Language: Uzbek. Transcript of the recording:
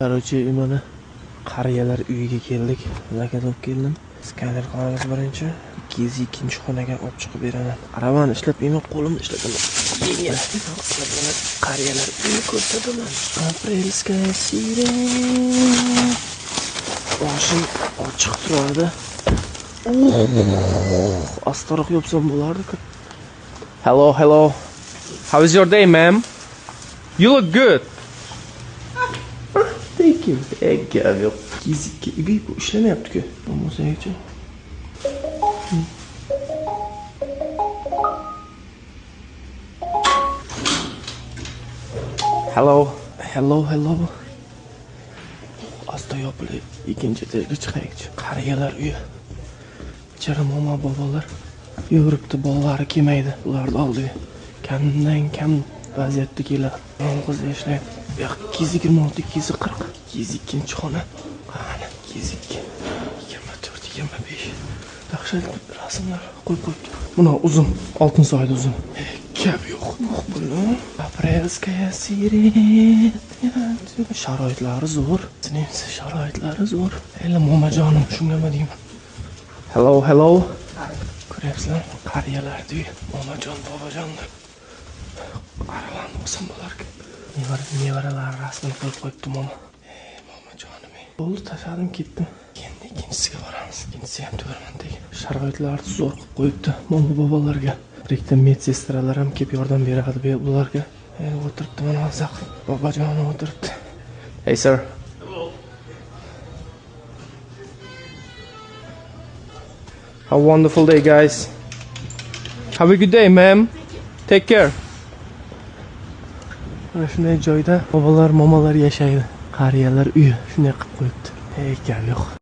Короче, mana qariyalar uyiga keldik. Zakat olib keldim. Skaner qonimiz birinchi, 202 xonaga olib chiqib beraman. Aravani ishlatmayman, qo'limni ishlataman. Yengil. Qariyalar uyini ko'rsataman. Aprelskaya sirena. Boshim ochiq turadi. Astaroq yopsam bo'lardi-ku. Hello. How is your day, ma'am? You look good. Thank you. Gel yok. Gizli gibi bu işleme yaptık ya. Olmasa geçelim. Hello. Asta yopilib, ikkinchi etajga chiqaylik. Qariyalar uyi. Ichari mama bobolar yuribdi, bolalari kelmaydi. Ularni oldiga kamdan kam vaziyatda keladi. Yolg'iz yashaydi. 226, 240, 202 xona. Qani, 202, 24, 25. Dahshatli rasmlar qo'yib qo'yibdi. Buni uzun, oltin soyda uzun. Gap yo'q buni. Aprelskaya sirena. Sharoitlari zo'r. Sizning sharoitlari zo'r. Hali momajonim, shungami deyman. Hello. Ko'ryapsizlar, qariyalar uyi. Momajon, bobojonlar. Aravan bo'lsin bularga. Nevaralar rasmini qo'yib qo'yibdi mama. Momajonim. Bo'ldi, tashladim, ketdim. Endi ikkinchisiga boramiz. Ikkinchisi ham to'rmandagi. Sharoitlarni zo'r qilib qo'yibdi mama bobolarga. Birikda medsestralar ham kelib yordam beradi bularga. O'tiribdi mana hozir. Bobojonim o'tiribdi. Hey sir. Have a wonderful day, guys. Have a good day, ma'am. Take care. Mana shunday joyda bobolar, momalar yashaydi. Qariyalar uyi shunday qilib qo'yibdi. Gap yo'q.